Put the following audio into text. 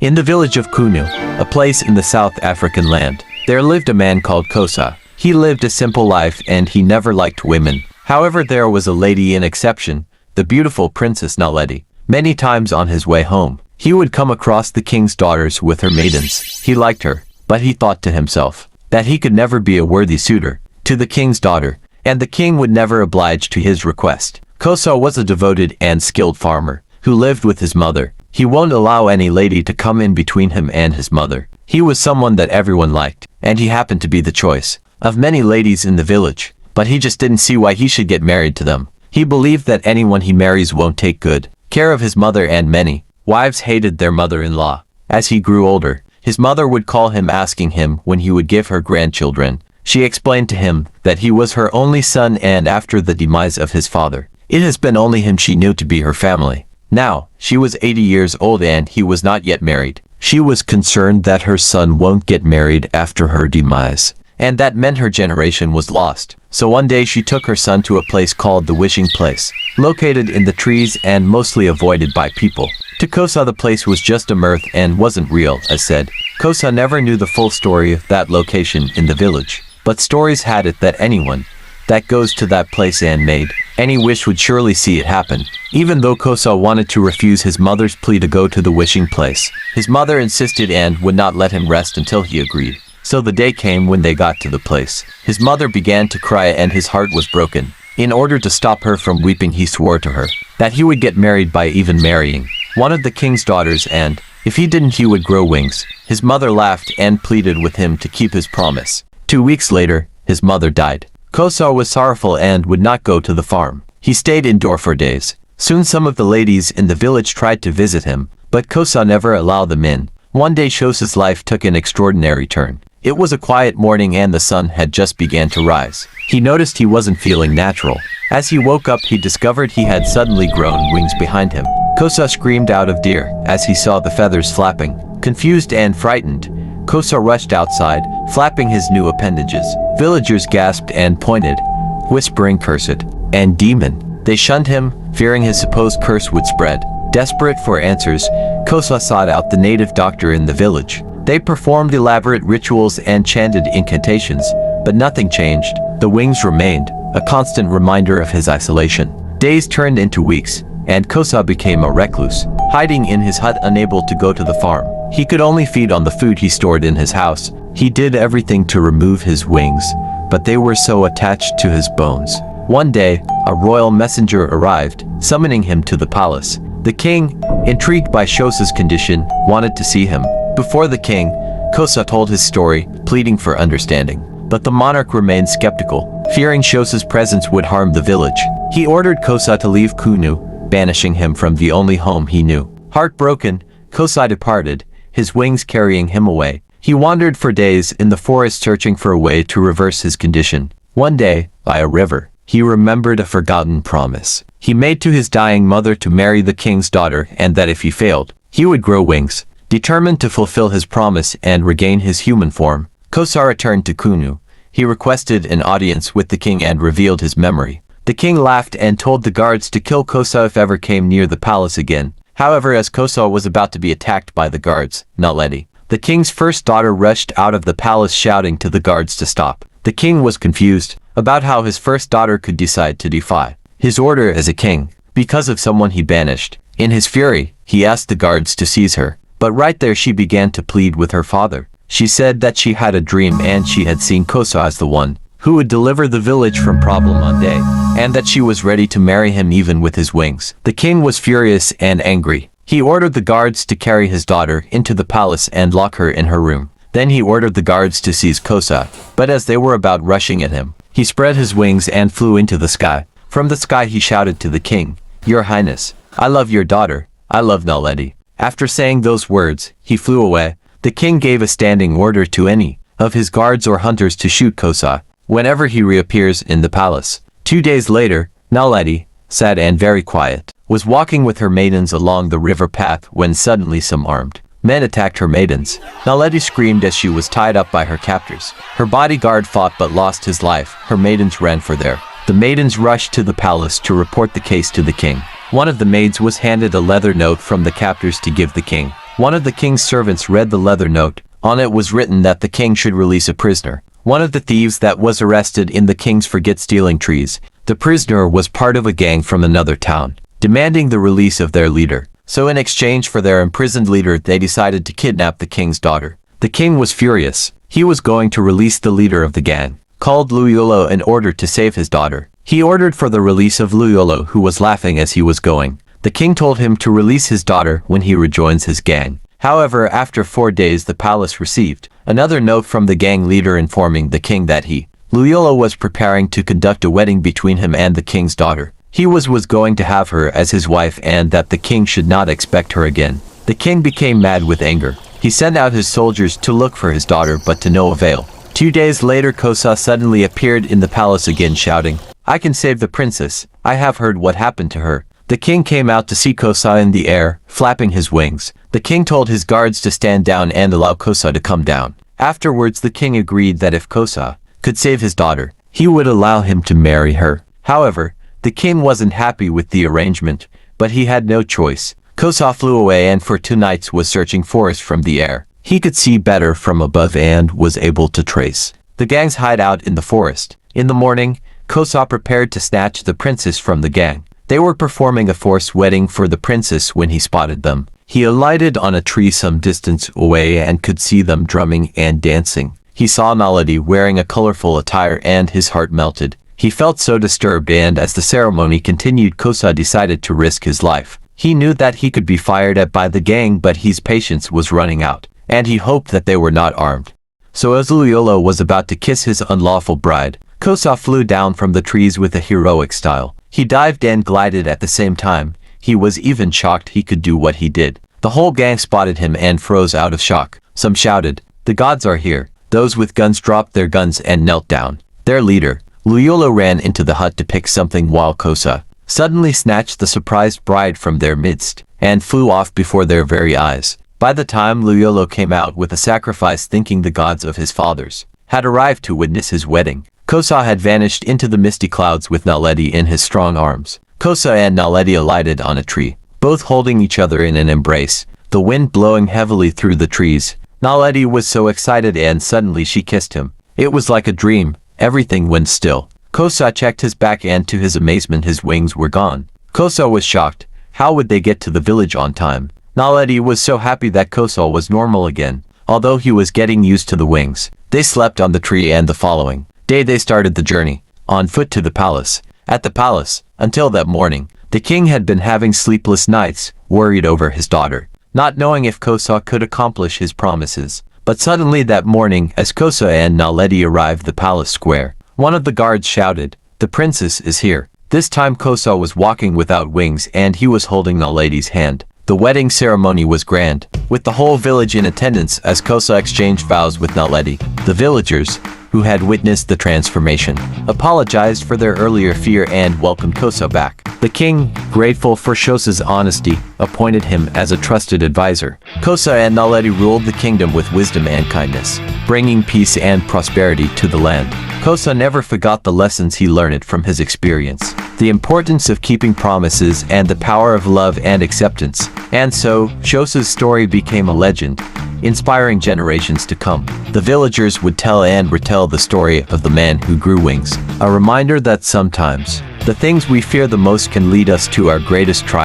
In the village of Kunu, a place in the South African land, there lived a man called Kosa. He lived a simple life and he never liked women. However, there was a lady in exception, the beautiful Princess Naledi. Many times on his way home, he would come across the king's daughters with her maidens. He liked her, but he thought to himself that he could never be a worthy suitor to the king's daughter, and the king would never oblige to his request. Kosa was a devoted and skilled farmer who lived with his mother. He won't allow any lady to come in between him and his mother. He was someone that everyone liked, and he happened to be the choice of many ladies in the village, but he just didn't see why he should get married to them. He believed that anyone he marries won't take good care of his mother, and many wives hated their mother-in-law. As he grew older, his mother would call him asking him when he would give her grandchildren. She explained to him that he was her only son, and after the demise of his father, it has been only him she knew to be her family. Now, she was 80 years old and he was not yet married. She was concerned that her son won't get married after her demise, and that meant her generation was lost. So one day she took her son to a place called the Wishing Place, located in the trees and mostly avoided by people. To Kosa, the place was just a mirth and wasn't real, as said. Kosa never knew the full story of that location in the village, but stories had it that anyone that goes to that place and made any wish would surely see it happen. Even though Kosa wanted to refuse his mother's plea to go to the Wishing Place, his mother insisted and would not let him rest until he agreed. So the day came when they got to the place. His mother began to cry and his heart was broken. In order to stop her from weeping, he swore to her that he would get married by even marrying one of the king's daughters, and if he didn't, he would grow wings. His mother laughed and pleaded with him to keep his promise. 2 weeks later, his mother died. Kosa was sorrowful and would not go to the farm. He stayed indoor for days. Soon some of the ladies in the village tried to visit him, but Kosa never allowed them in. One day Kosa's life took an extraordinary turn. It was a quiet morning and the sun had just began to rise. He noticed he wasn't feeling natural. As he woke up, he discovered he had suddenly grown wings behind him. Kosa screamed out of fear as he saw the feathers flapping. Confused and frightened, Kosa rushed outside, flapping his new appendages. Villagers gasped and pointed, whispering "Cursed" and "Demon." They shunned him, fearing his supposed curse would spread. Desperate for answers, Kosa sought out the native doctor in the village. They performed elaborate rituals and chanted incantations, but nothing changed. The wings remained, a constant reminder of his isolation. Days turned into weeks, and Kosa became a recluse, hiding in his hut, unable to go to the farm. He could only feed on the food he stored in his house. He did everything to remove his wings, but they were so attached to his bones. One day, a royal messenger arrived, summoning him to the palace. The king, intrigued by Kosa's condition, wanted to see him. Before the king, Kosa told his story, pleading for understanding. But the monarch remained skeptical, fearing Kosa's presence would harm the village. He ordered Kosa to leave Kunu, banishing him from the only home he knew. Heartbroken, Kosa departed, his wings carrying him away. He wandered for days in the forest searching for a way to reverse his condition. One day, by a river, he remembered a forgotten promise he made to his dying mother to marry the king's daughter, and that if he failed, he would grow wings. Determined to fulfill his promise and regain his human form, Kosa returned to Kunu. He requested an audience with the king and revealed his memory. The king laughed and told the guards to kill Kosa if ever came near the palace again. However, as Kosa was about to be attacked by the guards, Naledi, the king's first daughter, rushed out of the palace shouting to the guards to stop. The king was confused about how his first daughter could decide to defy his order as a king because of someone he banished. In his fury, he asked the guards to seize her, but right there she began to plead with her father. She said that she had a dream and she had seen Kosa as the one who would deliver the village from problem one day, and that she was ready to marry him even with his wings. The king was furious and angry. He ordered the guards to carry his daughter into the palace and lock her in her room. Then he ordered the guards to seize Kosa, but as they were about rushing at him, he spread his wings and flew into the sky. From the sky he shouted to the king, "Your Highness, I love your daughter. I love Naledi." After saying those words, he flew away. The king gave a standing order to any of his guards or hunters to shoot Kosa whenever he reappears in the palace. 2 days later, Naledi, sad and very quiet, was walking with her maidens along the river path when suddenly some armed men attacked her maidens. Naledi screamed as she was tied up by her captors. Her bodyguard fought but lost his life. Her maidens ran for their. The maidens rushed to the palace to report the case to the king. One of the maids was handed a leather note from the captors to give the king. One of the king's servants read the leather note. On it was written that the king should release a prisoner. One of the thieves that was arrested in the king's forget stealing trees. The prisoner was part of a gang from another town, demanding the release of their leader. So in exchange for their imprisoned leader, they decided to kidnap the king's daughter. The king was furious. He was going to release the leader of the gang, called Luyolo, in order to save his daughter. He ordered for the release of Luyolo, who was laughing as he was going. The king told him to release his daughter when he rejoins his gang. However, after 4 days the palace received another note from the gang leader informing the king that Luyolo was preparing to conduct a wedding between him and the king's daughter. He was going to have her as his wife and that the king should not expect her again. The king became mad with anger. He sent out his soldiers to look for his daughter, but to no avail. 2 days later, Kosa suddenly appeared in the palace again, shouting, "I can save the princess. I have heard what happened to her." The king came out to see Kosa in the air, flapping his wings. The king told his guards to stand down and allow Kosa to come down. Afterwards, the king agreed that if Kosa could save his daughter, he would allow him to marry her. However, the king wasn't happy with the arrangement, but he had no choice. Kosa flew away and for 2 nights was searching forest from the air. He could see better from above and was able to trace the gang's hideout in the forest. In the morning, Kosa prepared to snatch the princess from the gang. They were performing a forced wedding for the princess when he spotted them. He alighted on a tree some distance away and could see them drumming and dancing. He saw Naledi wearing a colorful attire and his heart melted. He felt so disturbed, and as the ceremony continued, Kosa decided to risk his life. He knew that he could be fired at by the gang, but his patience was running out, and he hoped that they were not armed. So as Luyolo was about to kiss his unlawful bride, Kosa flew down from the trees with a heroic style. He dived and glided at the same time. He was even shocked he could do what he did. The whole gang spotted him and froze out of shock. Some shouted, "The gods are here." Those with guns dropped their guns and knelt down. Their leader, Luyolo, ran into the hut to pick something while Kosa suddenly snatched the surprised bride from their midst and flew off before their very eyes. By the time Luyolo came out with a sacrifice, thinking the gods of his fathers had arrived to witness his wedding, Kosa had vanished into the misty clouds with Naledi in his strong arms. Kosa and Naledi alighted on a tree, both holding each other in an embrace, the wind blowing heavily through the trees. Naledi was so excited and suddenly she kissed him. It was like a dream. Everything went still. Kosa checked his back and to his amazement his wings were gone. Kosa was shocked. How would they get to the village on time? Naledi was so happy that Kosa was normal again, although he was getting used to the wings. They slept on the tree and the following day they started the journey, on foot to the palace. At the palace, until that morning, the king had been having sleepless nights, worried over his daughter, not knowing if Kosa could accomplish his promises. But suddenly that morning, as Kosa and Naledi arrived the palace square, one of the guards shouted, "The princess is here." This time Kosa was walking without wings and he was holding Naledi's hand. The wedding ceremony was grand, with the whole village in attendance as Kosa exchanged vows with Naledi. The villagers, who had witnessed the transformation, apologized for their earlier fear and welcomed Kosa back. The king, grateful for Kosa's honesty, appointed him as a trusted advisor. Kosa and Naledi ruled the kingdom with wisdom and kindness, bringing peace and prosperity to the land. Kosa never forgot the lessons he learned from his experience, the importance of keeping promises and the power of love and acceptance. And so, Kosa's story became a legend, inspiring generations to come. The villagers would tell and retell the story of the man who grew wings, a reminder that sometimes the things we fear the most can lead us to our greatest triumph.